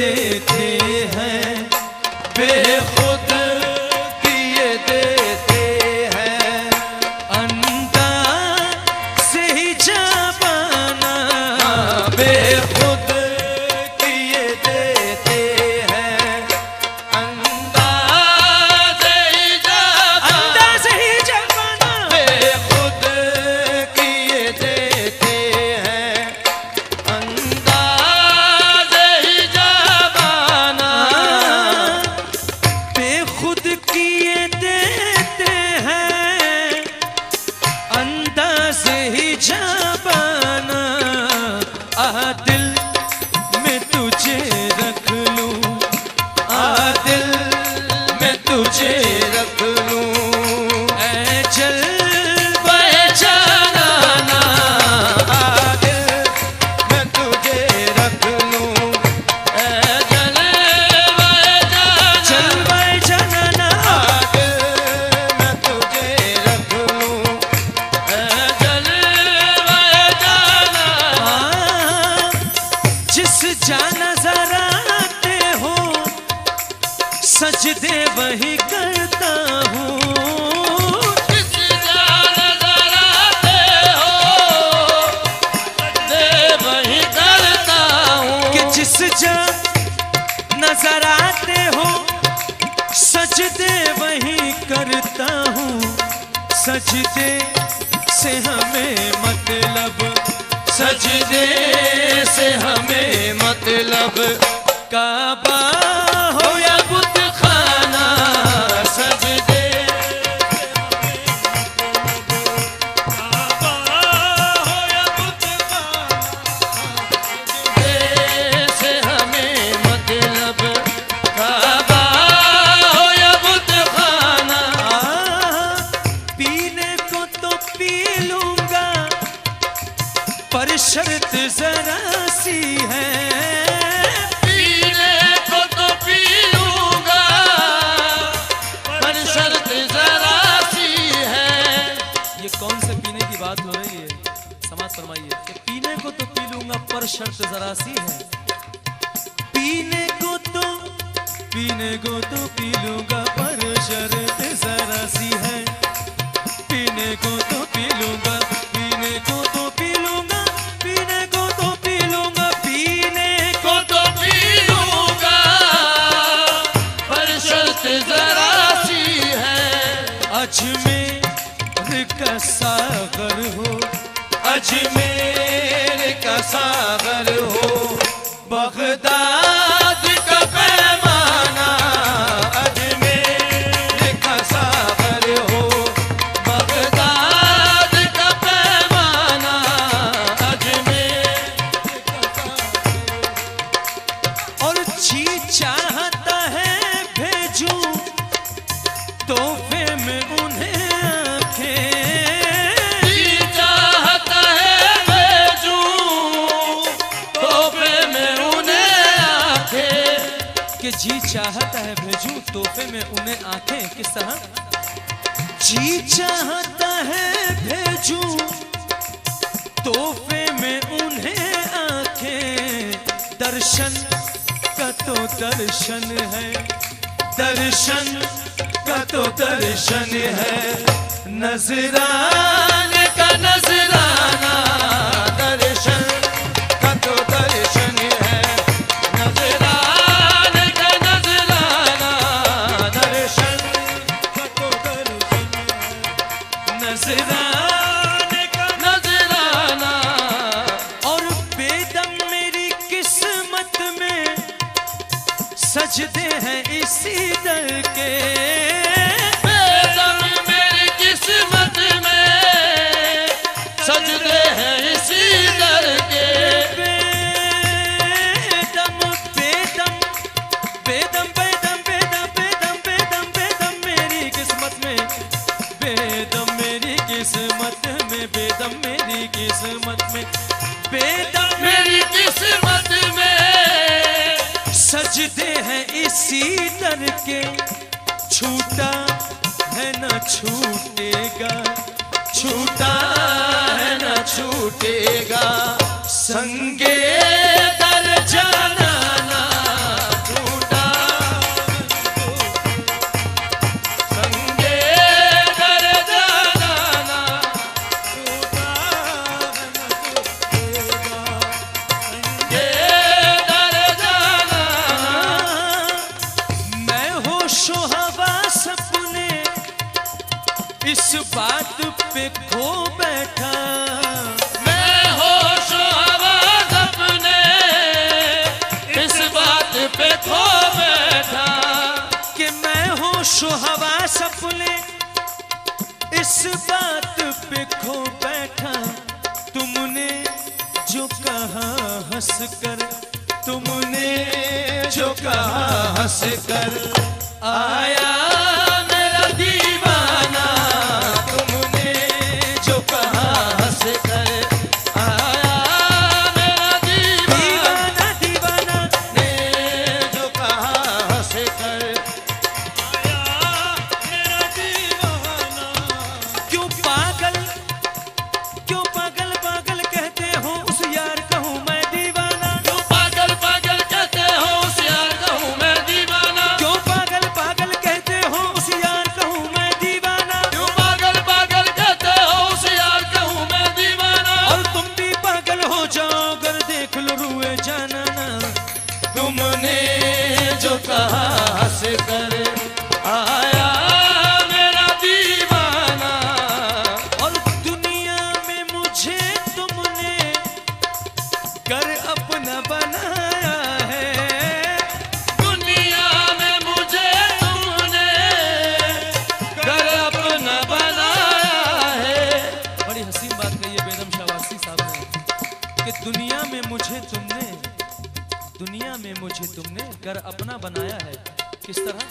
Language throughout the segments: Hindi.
देते हैं, बेखुद किए देते हैं, अंदाज़े ही जाबाना बेखुद किए देते हैं, अंदाज़े ही जाबाना बेखुद किए देते हैं, अंदाज़े ही जाबाना बेखुद किए देते हैं, अंदाज़े ही जाबाना। आ दिल में तुझे रख लूं, आ दिल में तुझे रख लूं, ऐ जलवा जानाना, आ दिल में तुझे रख लूं, ऐ जलवा जानाना, आ दिल में तुझे रख लूं, ऐ जलवा जानाना। जिस जाना जरा आते हो, सजदे वही करता हूँ, जिस जाना जरा आते हो, सजदे वही करता हूँ, कि जिस जान नजर आते हो, सजदे वही करता हूँ, सजदे से हमें मतलब, सजदे से हमें मतलब, काबा हो या बुत खाना, सजदे काबा हो या बुत खाना, से हमें मतलब, काबा हो या बुत खाना, पीने को तो पी लूंगा, पर शर्त जरा सी है, पीने को तो पी लूंगा, पर शर्त जरा सी है। ये कौन से पीने की बात हो रही है? समाज फरमाइए कि पीने को तो पी लूंगा पर शर्त जरा सी है, पीने को तो पी लूंगा पर शर्त जरा सी है, पीने को तो पी लूंगा, पीने को तो पी लूंगा, पीने को तो पी लूंगा, पीने को तो पी लूंगा, पर शर्त जरा सी है। अजमेर का सागर हो, अजमेर का सागर हो, बगदाद का पैमाना, अजमेर का सागर हो, बगदाद का पैमाना, अजमेर का सागर हो। और जी चाहता है भेजूं तोहफे में उन्हें आंखें, जी चाहता है भेजूं तोहफे में उन्हें आंखें, कि जी चाहता है भेजूं तोहफे में उन्हें आंखें। किस तरह? जी चाहता है भेजूं तोहफे में उन्हें आंखें, दर्शन का तो दर्शन है, दर्शन का तो दर्शन है, नजराने का नजराना, दर्शन का तो दर्शन है, नजराने का नजराना, दर्शन का तो दर्शन है, नजराने का नजराना। और बेदम मेरी किस्मत में सजदे हैं इसी दर के, बेदम मेरी किस्मत में सजदे हैं इसी दर के, बेदम बेदम बेदम बेदम बेदम बेदम बेदम बेदम मेरी किस्मत में, बेदम मेरी किस्मत में, बेदम मेरी किस्मत में, बेदम मेरी किस्मत में सजदे हैं इसी दर के, छूटा है न छूटेगा, छूटा है न छूटेगा, संगे दर जाना होशो हवास अपने इस बात पे खो बैठा। तुमने जो कहा हंस कर, तुमने जो कहा हंस कर, आया मेरा दीवाना। तुमने जो कहा हंस कर, आया मेरा दीवाना। दीवाना ने जो कहा हंस कर, आया मेरा दीवाना। क्यों पागल, क्यों पागल पागल कहते हो उस यार कहूँ मैं दीवाना। क्यों पागल पागल कहते हो उस यार कहूँ मैं दीवाना। क्यों पागल पागल कहते हो उस यार कहूँ मैं दीवाना। क्यों पागल पागल कहते हो उस यार कहूँ मैं दीवाना। और तुम भी पागल हो जाओ अगर देख लो रुए जाना ना। तुमने जो कहा हंस कर, आया मेरा दीवाना। और दुनिया में मुझे तुमने कर अपना बनाया है। दुनिया में मुझे तुमने कर अपना बनाया है। बड़ी हसीन बात कही है बेगम शाहवासी साहब ने कि दुनिया में मुझे तुमने, दुनिया में मुझे तुमने कर अपना बनाया है। किस तरह?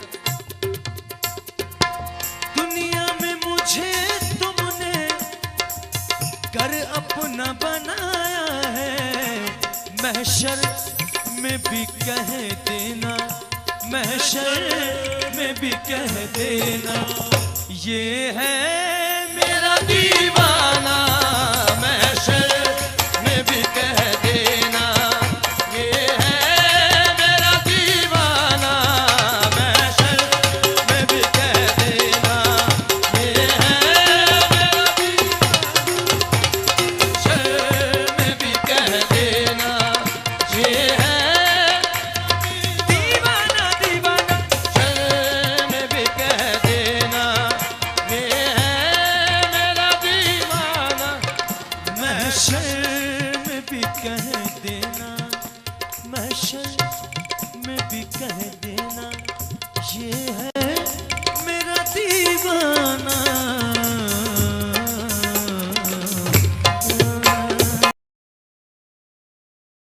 दुनिया में मुझे तुमने कर अपना बनाया है। महशर में भी कह देना, महशर में भी कह देना, ये है मेरा दीवाना। महशर में भी कह देना, ये है मेरा दीवाना। महशर में भी कह देना, ये है मेरा दीवाना। महशर में भी कह देना, ये है दीवाना दीवाना। महशर में भी कह देना, ये है मेरा दीवाना। महशर में भी कह देना, महशर में भी कह देना, ये है मेरा दीवाना।